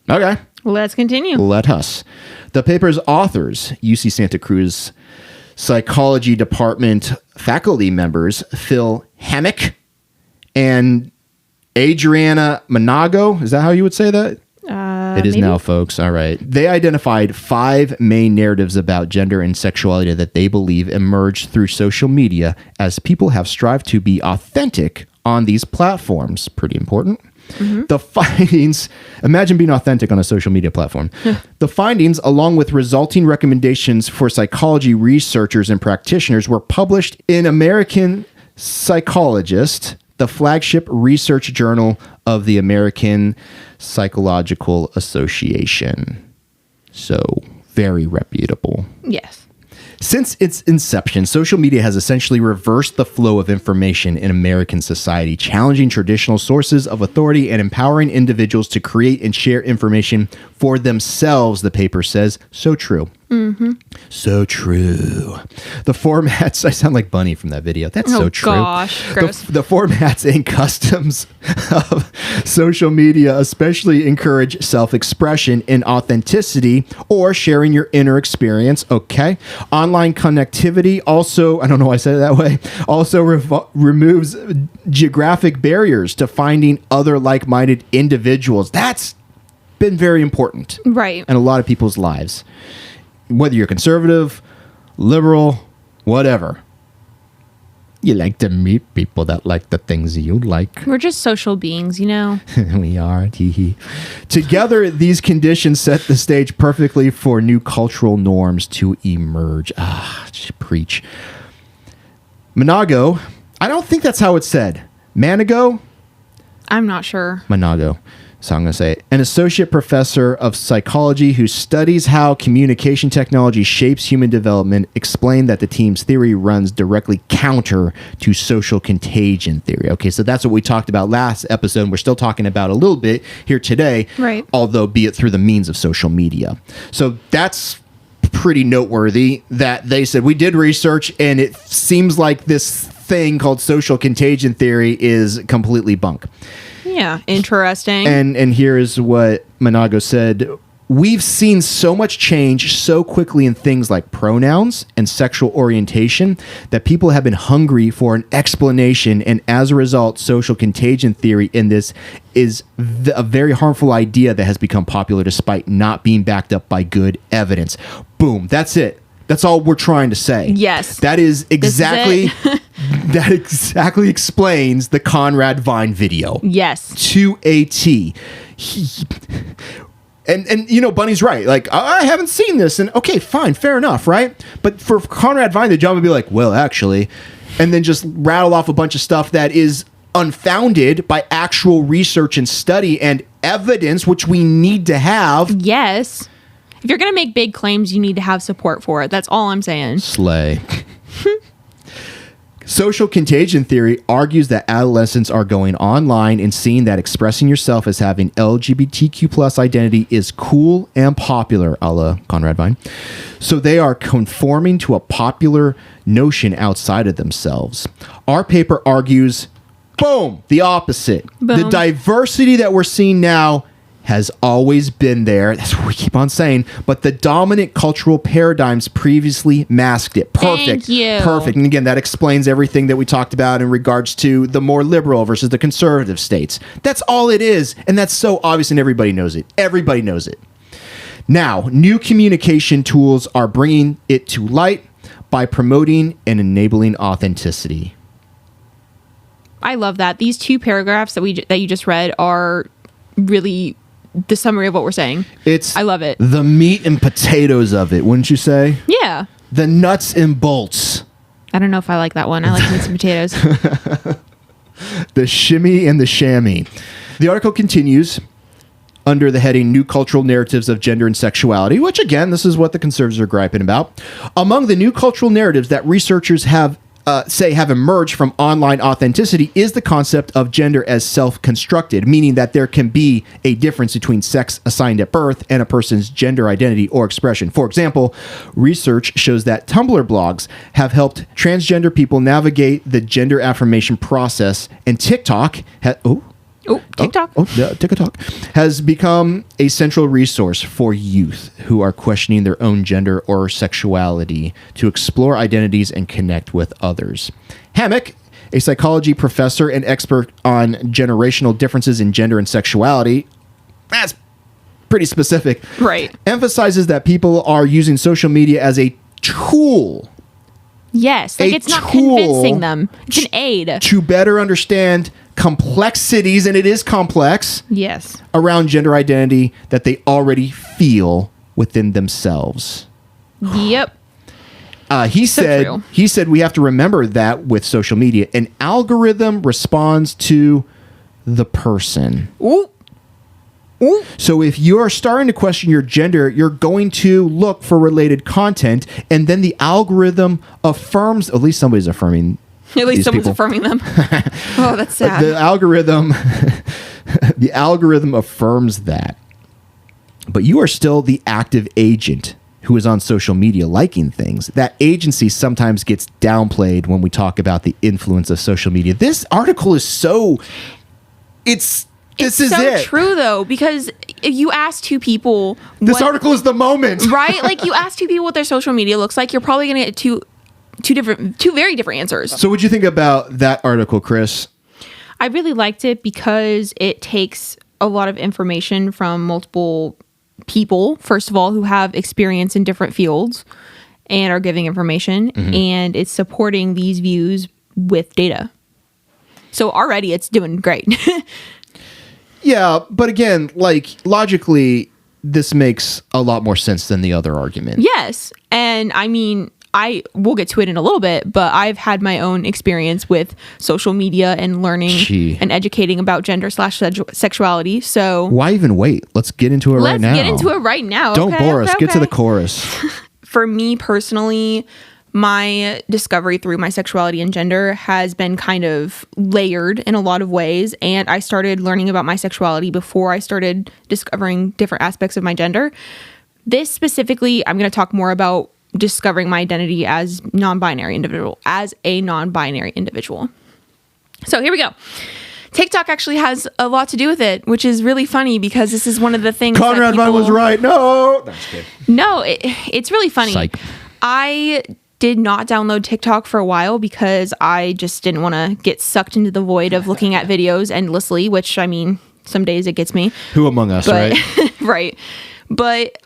Okay. Let's continue. Let us. The paper's authors, UC Santa Cruz Psychology Department faculty members Phil Hammock and Adriana Monago. Is that how you would say that? It is maybe. Now, folks. All right. They identified 5 main narratives about gender and sexuality that they believe emerged through social media as people have strived to be authentic on these platforms. Pretty important. Mm-hmm. The findings, imagine being authentic on a social media platform. The findings, along with resulting recommendations for psychology researchers and practitioners, were published in American Psychologist, the flagship research journal of the American Psychological Association. So, very reputable. Yes. Since its inception, social media has essentially reversed the flow of information in American society, challenging traditional sources of authority and empowering individuals to create and share information for themselves, the paper says. So true. Mm-hmm. So true. The formats, I sound like Bunny from that video. That's so true. Gosh, gross. The formats and customs of social media especially encourage self-expression and authenticity, or sharing your inner experience. Okay. Online connectivity also, I don't know why I said it that way, also removes geographic barriers to finding other like-minded individuals. That's been very important. Right. In a lot of people's lives. Whether you're conservative, liberal, whatever. You like to meet people that like the things you like. We're just social beings, We are. Together, these conditions set the stage perfectly for new cultural norms to emerge. Preach. Monago. I don't think that's how it's said. Manago? I'm not sure. Monago. So I'm going to say an associate professor of psychology who studies how communication technology shapes human development explained that the team's theory runs directly counter to social contagion theory. Okay, so that's what we talked about last episode. We're still talking about a little bit here today, right? Although be it through the means of social media. So that's pretty noteworthy that they said we did research and it seems like this thing called social contagion theory is completely bunk. Yeah, interesting. And here is what Monago said. We've seen so much change so quickly in things like pronouns and sexual orientation that people have been hungry for an explanation. And as a result, social contagion theory in this is a very harmful idea that has become popular despite not being backed up by good evidence. Boom. That's it. That's all we're trying to say. Yes. That is exactly... That exactly explains the Conrad Vine video. Yes. To a T. And Bunny's right. Like, I haven't seen this. And okay, fine, fair enough, right? But for Conrad Vine, the job would be like, well, actually, and then just rattle off a bunch of stuff that is unfounded by actual research and study and evidence, which we need to have. Yes. If you're going to make big claims, you need to have support for it. That's all I'm saying. Slay. Social contagion theory argues that adolescents are going online and seeing that expressing yourself as having LGBTQ plus identity is cool and popular, a la Conrad Vine. So they are conforming to a popular notion outside of themselves. Our paper argues, boom, the opposite. Boom. The diversity that we're seeing now has always been there. That's what we keep on saying. But the dominant cultural paradigms previously masked it. Perfect. Thank you. Perfect. And again, that explains everything that we talked about in regards to the more liberal versus the conservative states. That's all it is. And that's so obvious and everybody knows it. Everybody knows it. Now, new communication tools are bringing it to light by promoting and enabling authenticity. I love that. These two paragraphs that you just read are really the summary of what we're saying. I love it. The meat and potatoes of it, wouldn't you say? Yeah. The nuts and bolts. I don't know if I like that one. I like meats and potatoes. The shimmy and the shammy. The article continues under the heading New Cultural Narratives of Gender and Sexuality, which again, this is what the conservatives are griping about. Among the new cultural narratives that researchers have emerged from online authenticity is the concept of gender as self-constructed, meaning that there can be a difference between sex assigned at birth and a person's gender identity or expression. For example, research shows that Tumblr blogs have helped transgender people navigate the gender affirmation process, and TikTok TikTok has become a central resource for youth who are questioning their own gender or sexuality to explore identities and connect with others. Hammock, a psychology professor and expert on generational differences in gender and sexuality, that's pretty specific, right, emphasizes that people are using social media as a tool. Yes, like it's not convincing them. It's an aid to better understand complexities, and it is complex, yes, around gender identity that they already feel within themselves. Yep. He said we have to remember that with social media, an algorithm responds to the person. Ooh. Ooh. So if you're starting to question your gender, you're going to look for related content, and then the algorithm affirms, at least somebody's affirming. At least someone's affirming them. Oh, that's sad. The algorithm affirms that. But you are still the active agent who is on social media liking things. That agency sometimes gets downplayed when we talk about the influence of social media. This article is so... This is so true, though, because if you ask two people... This article is the moment. Right? Like, you ask two people what their social media looks like, you're probably going to get two very different answers. So what'd you think about that article, Chris? I really liked it because it takes a lot of information from multiple people, first of all, who have experience in different fields and are giving information, and it's supporting these views with data. So already it's doing great. Yeah, but again, like, logically, this makes a lot more sense than the other argument. Yes, and I mean... we'll get to it in a little bit, but I've had my own experience with social media and learning and educating about gender/sexuality. So why even wait? Let's get into it right now. Let's get into it right now. Don't bore us. Get to the chorus. For me personally, my discovery through my sexuality and gender has been kind of layered in a lot of ways. And I started learning about my sexuality before I started discovering different aspects of my gender. This specifically, I'm going to talk more about discovering my identity as a non-binary individual. So here we go. TikTok actually has a lot to do with it, which is really funny because this is one of the things Conrad Vine was right. No, that's good. No, it's really funny. Psych. I did not download TikTok for a while because I just didn't want to get sucked into the void of looking at videos endlessly, which, I mean, some days it gets me. Who among us, right? Right. But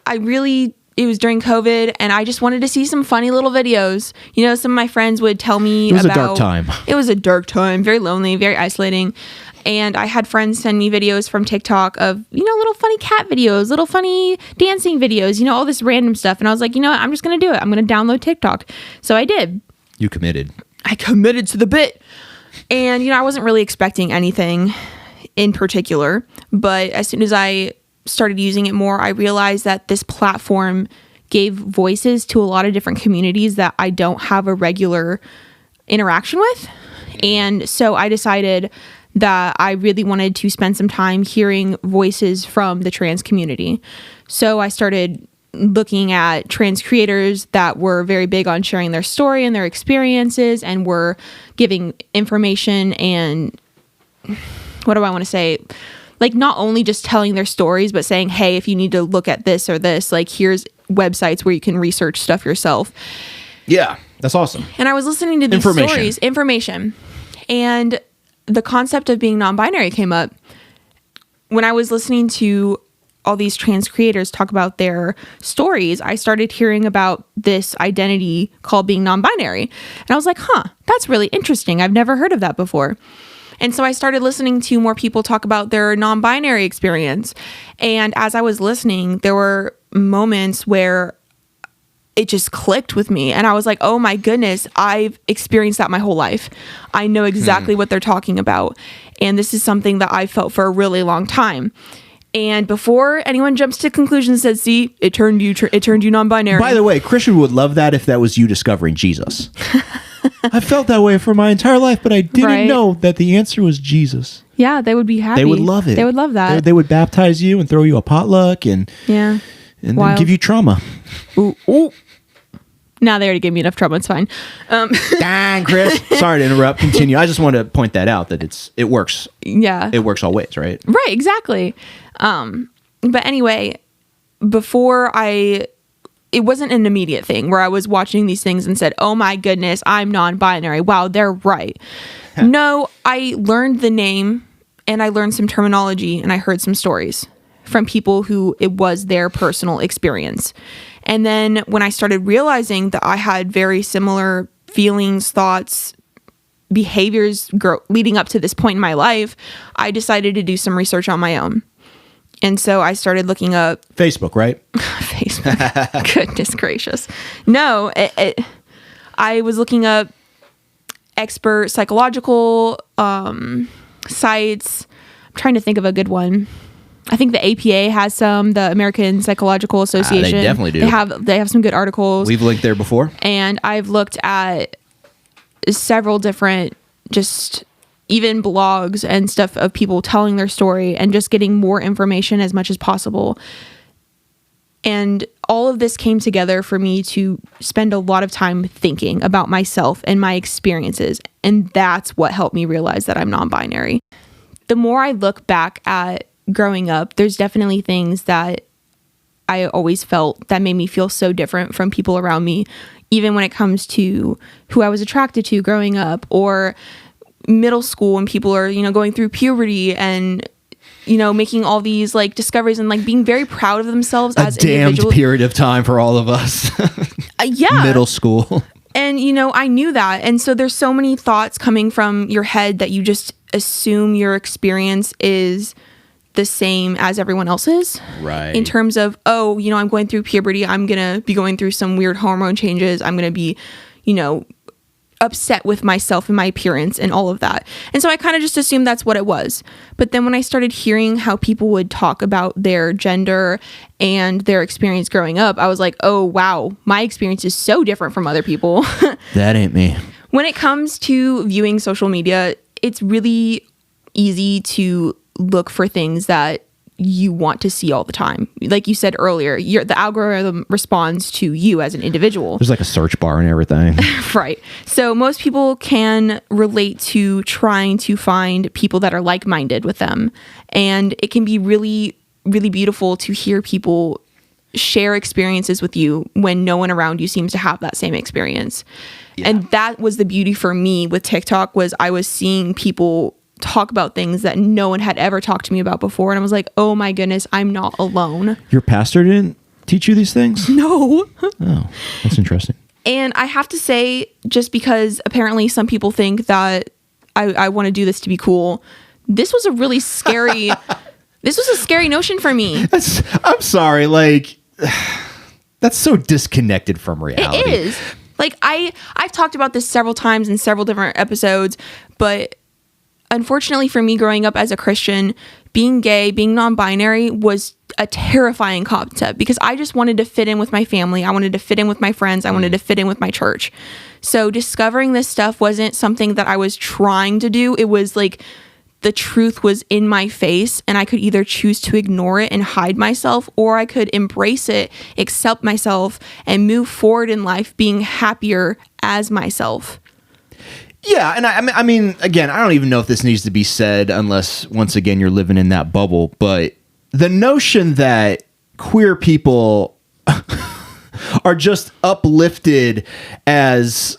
it was during COVID, and I just wanted to see some funny little videos. You know, some of my friends would tell me about... It was a dark time. It was a dark time, very lonely, very isolating. And I had friends send me videos from TikTok of, little funny cat videos, little funny dancing videos, all this random stuff. And I was like, what? I'm just going to do it. I'm going to download TikTok. So I did. You committed. I committed to the bit. And, I wasn't really expecting anything in particular. But as soon as I started using it more, I realized that this platform gave voices to a lot of different communities that I don't have a regular interaction with. And so I decided that I really wanted to spend some time hearing voices from the trans community. So I started looking at trans creators that were very big on sharing their story and their experiences and were giving information and, what do I want to say? Like, not only just telling their stories, but saying, hey, if you need to look at this or this, like, here's websites where you can research stuff yourself. Yeah, that's awesome. And I was listening to these stories, information, and the concept of being non-binary came up. When I was listening to all these trans creators talk about their stories, I started hearing about this identity called being non-binary. And I was like, that's really interesting. I've never heard of that before. And so I started listening to more people talk about their non-binary experience. And as I was listening, there were moments where it just clicked with me. And I was like, oh my goodness, I've experienced that my whole life. I know exactly what they're talking about. And this is something that I felt for a really long time. And before anyone jumps to conclusions and says, see, it turned you non-binary. By the way, Christian would love that if that was you discovering Jesus. I felt that way for my entire life, but I didn't know that the answer was Jesus. Yeah, they would be happy. They would love it. They would love that. They would baptize you and throw you a potluck and then give you trauma. Ooh. Nah, they already gave me enough trauma. It's fine. Dang, Chris. Sorry to interrupt. Continue. I just want to point that out, that it works. Yeah. It works all ways, right? Right, exactly. But anyway, it wasn't an immediate thing where I was watching these things and said, oh my goodness, I'm non-binary. Wow, they're right. No, I learned the name and I learned some terminology and I heard some stories from people who it was their personal experience. And then when I started realizing that I had very similar feelings, thoughts, behaviors leading up to this point in my life, I decided to do some research on my own. And so I started looking up... Facebook, right? Facebook. Goodness gracious. No, I was looking up expert psychological sites. I'm trying to think of a good one. I think the APA has some, the American Psychological Association. They definitely do. They have some good articles. We've linked there before. And I've looked at several different just even blogs and stuff of people telling their story and just getting more information as much as possible. And all of this came together for me to spend a lot of time thinking about myself and my experiences. And that's what helped me realize that I'm non-binary. The more I look back at growing up, there's definitely things that I always felt that made me feel so different from people around me, even when it comes to who I was attracted to growing up, or middle school when people are, going through puberty and, making all these like discoveries and like being very proud of themselves as individuals. A damned period of time for all of us. Yeah. Middle school. And, I knew that. And so there's so many thoughts coming from your head that you just assume your experience is the same as everyone else's. Right. In terms of, I'm going through puberty. I'm going to be going through some weird hormone changes. I'm going to be, upset with myself and my appearance and all of that. And so I kind of just assumed that's what it was. But then when I started hearing how people would talk about their gender and their experience growing up, I was like, oh, wow, my experience is so different from other people. That ain't me. When it comes to viewing social media, it's really easy to look for things that you want to see all the time. Like you said earlier, the algorithm responds to you as an individual. There's like a search bar and everything. Right. So most people can relate to trying to find people that are like-minded with them. And it can be really, really beautiful to hear people share experiences with you when no one around you seems to have that same experience. Yeah. And that was the beauty for me with TikTok, was I was seeing people talk about things that no one had ever talked to me about before. And I was like, oh my goodness, I'm not alone. Your pastor didn't teach you these things? No. Oh, that's interesting. And I have to say, just because apparently some people think that I want to do this to be cool, this was a really scary notion for me. I'm sorry, like that's so disconnected from reality. It is. Like I've talked about this several times in several different episodes, but unfortunately for me growing up as a Christian, being gay, being non-binary was a terrifying concept because I just wanted to fit in with my family. I wanted to fit in with my friends. I wanted to fit in with my church. So discovering this stuff wasn't something that I was trying to do. It was like the truth was in my face and I could either choose to ignore it and hide myself, or I could embrace it, accept myself, and move forward in life being happier as myself. Yeah, and I mean, again, I don't even know if this needs to be said unless, once again, you're living in that bubble, but the notion that queer people are just uplifted as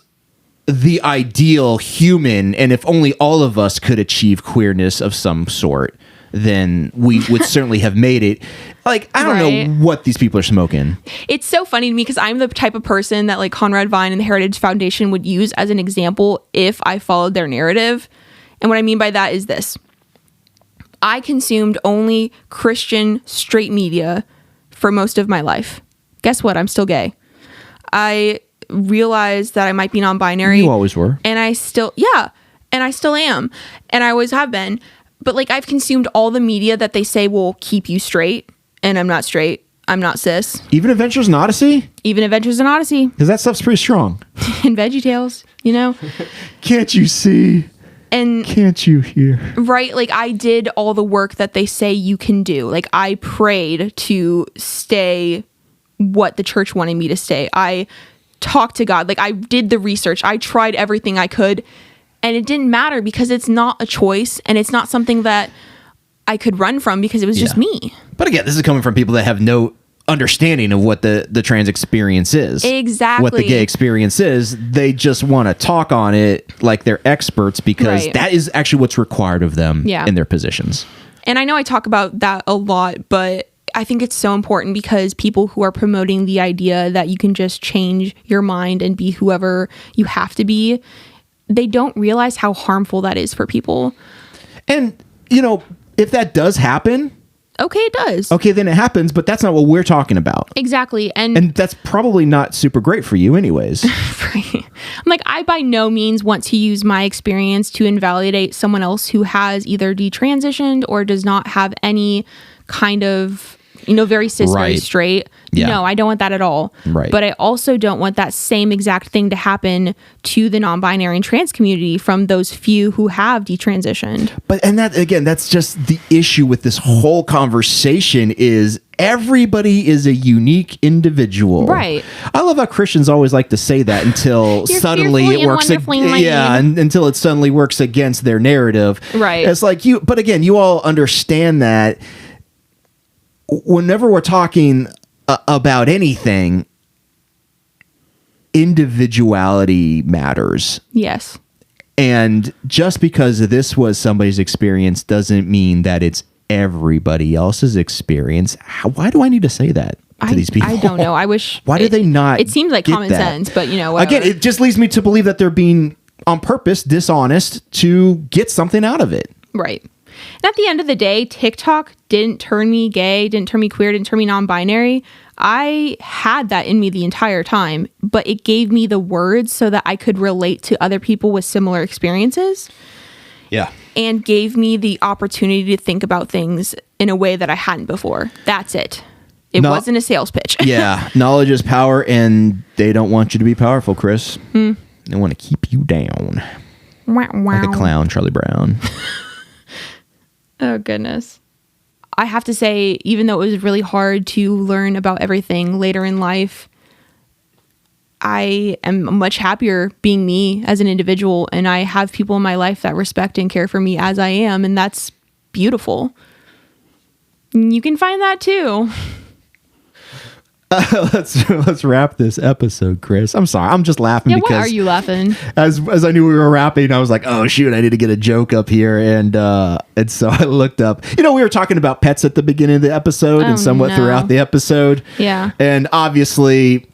the ideal human, and if only all of us could achieve queerness of some sort, then we would certainly have made it. Like, I don't know what these people are smoking. It's so funny to me because I'm the type of person that like Conrad Vine and the Heritage Foundation would use as an example if I followed their narrative. And what I mean by that is this. I consumed only Christian straight media for most of my life. Guess what? I'm still gay. I realized that I might be non-binary. You always were. And I still am. And I always have been. But like I've consumed all the media that they say will keep you straight, and I'm not straight. I'm not cis. Even Adventures in Odyssey? Even Adventures in Odyssey. Because that stuff's pretty strong. And VeggieTales, you know? Can't you see? And can't you hear? Right? Like I did all the work that they say you can do. Like I prayed to stay what the church wanted me to stay. I talked to God. Like I did the research. I tried everything I could. And it didn't matter because it's not a choice and it's not something that I could run from because it was just me. But again, this is coming from people that have no understanding of what the trans experience is. Exactly. What the gay experience is. They just want to talk on it like they're experts because that is actually what's required of them in their positions. And I know I talk about that a lot, but I think it's so important because people who are promoting the idea that you can just change your mind and be whoever you have to be, they don't realize how harmful that is for people. And, you know, if that does happen... Okay, it does. Okay, then it happens, but that's not what we're talking about. Exactly. And that's probably not super great for you anyways. I'm like, I by no means want to use my experience to invalidate someone else who has either detransitioned or does not have any kind of... you know, very cis, very straight. Yeah. No, I don't want that at all. Right. But I also don't want that same exact thing to happen to the non-binary and trans community from those few who have detransitioned. And that, again, that's just the issue with this whole conversation is everybody is a unique individual. Right. I love how Christians always like to say that until suddenly it works. Until it suddenly works against their narrative. Right. It's like but again, you all understand that whenever we're talking about anything, individuality matters. Yes. And just because this was somebody's experience doesn't mean that it's everybody else's experience. Why do I need to say that to these people? I don't know. I wish. Why do they not? It seems like common sense, but you know, whatever. Again, it just leads me to believe that they're being on purpose dishonest to get something out of it. Right. And at the end of the day, TikTok didn't turn me gay, didn't turn me queer, didn't turn me non-binary. I had that in me the entire time, but it gave me the words so that I could relate to other people with similar experiences. Yeah. And gave me the opportunity to think about things in a way that I hadn't before. That's it. It wasn't a sales pitch. Yeah. Knowledge is power, and they don't want you to be powerful, Chris. They want to keep you down. Wow. Like a clown, Charlie Brown. Oh, goodness. I have to say, even though it was really hard to learn about everything later in life, I am much happier being me as an individual, and I have people in my life that respect and care for me as I am, and that's beautiful. You can find that too. Let's wrap this episode, Chris. I'm sorry. I'm just laughing because... why are you laughing? As I knew we were wrapping, I was like, oh, shoot, I need to get a joke up here. And so I looked up. You know, we were talking about pets at the beginning of the episode and somewhat throughout the episode. Yeah. And obviously,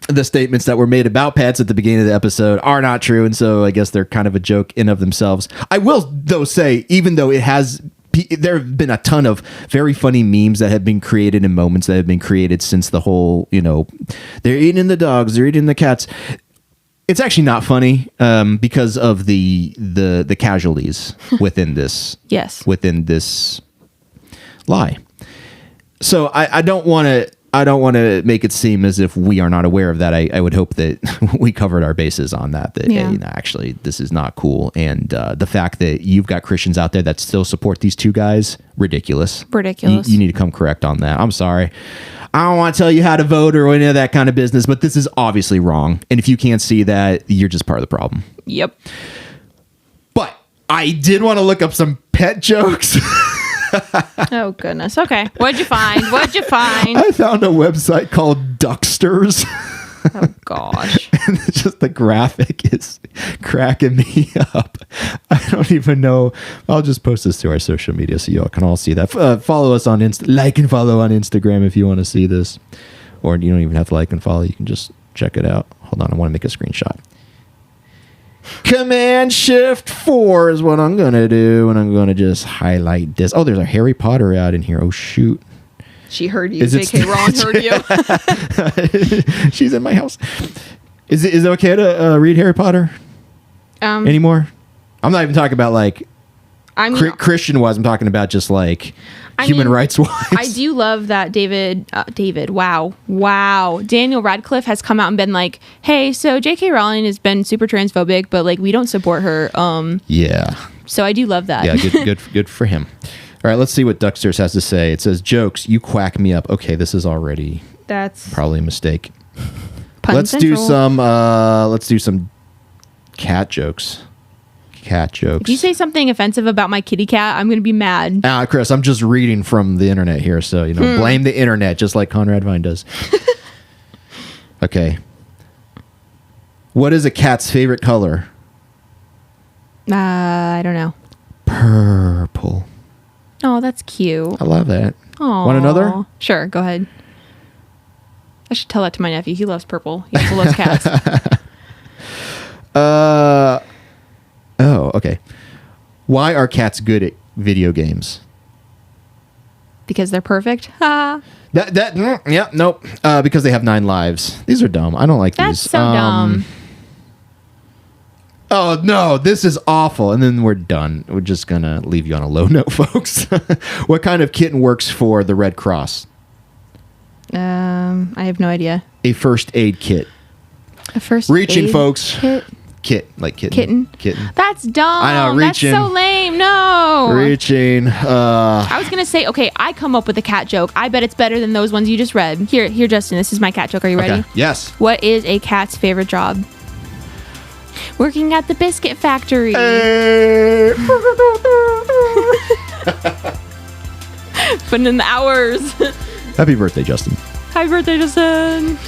the statements that were made about pets at the beginning of the episode are not true, and so I guess they're kind of a joke in of themselves. I will, though, say, even though there have been a ton of very funny memes that have been created and moments that have been created since the whole, they're eating the dogs, they're eating the cats. It's actually not funny because of the casualties within this. Yes. Within this lie. So I don't want to make it seem as if we are not aware of that. I would hope that we covered our bases on that. Hey, no, actually, this is not cool. And the fact that you've got Christians out there that still support these two guys, ridiculous. Ridiculous. You need to come correct on that. I'm sorry. I don't want to tell you how to vote or any of that kind of business, but this is obviously wrong. And if you can't see that, you're just part of the problem. Yep. But I did want to look up some pet jokes. Oh, goodness. Okay. What'd you find? I found a website called Ducksters. Oh, gosh. And it's just the graphic is cracking me up. I don't even know. I'll just post this to our social media so y'all can all see that. Follow us on like and follow on Instagram if you want to see this. Or you don't even have to like and follow. You can just check it out. Hold on. I want to make a screenshot. Command Shift 4 is what I'm going to do. And I'm going to just highlight this. Oh, there's a Harry Potter ad in here. Oh, shoot. She heard you. J.K. Rowling heard you. She's in my house. Is it okay to read Harry Potter anymore? I'm not even talking about like Christian wise. I'm talking about just like human rights wise. I do love that David. Wow. Daniel Radcliffe has come out and been like, hey, so J.K. Rowling has been super transphobic, but like we don't support her. Yeah. So I do love that. Yeah, good for him. All right, let's see what Ducksters has to say. It says, jokes, you quack me up. Okay, this is already probably a mistake. Let's do some cat jokes. If you say something offensive about my kitty cat, I'm going to be mad. Chris, I'm just reading from the internet here, so blame the internet, just like Conrad Vine does. Okay. What is a cat's favorite color? I don't know. Purple. Oh, that's cute. I love that. Aww. Want another? Sure, go ahead. I should tell that to my nephew. He loves purple. He also loves cats. Oh, okay. Why are cats good at video games? Because they're perfect. Ha. Nope. Because they have 9 lives. These are dumb. I don't like That's these. So dumb. Oh, no, this is awful. And then we're done. We're just going to leave you on a low note, folks. What kind of kitten works for the Red Cross? I have no idea. A first aid kit. A first reaching, aid folks. Kit, like kitten. Kitten. That's dumb. I know, reaching. That's so lame. No. Reaching. I was going to say, okay, I come up with a cat joke. I bet it's better than those ones you just read. Here, Justin, this is my cat joke. Are you ready? Okay. Yes. What is a cat's favorite job? Working at the biscuit factory. Putting in the hours. Happy birthday, Justin. Happy birthday, Justin.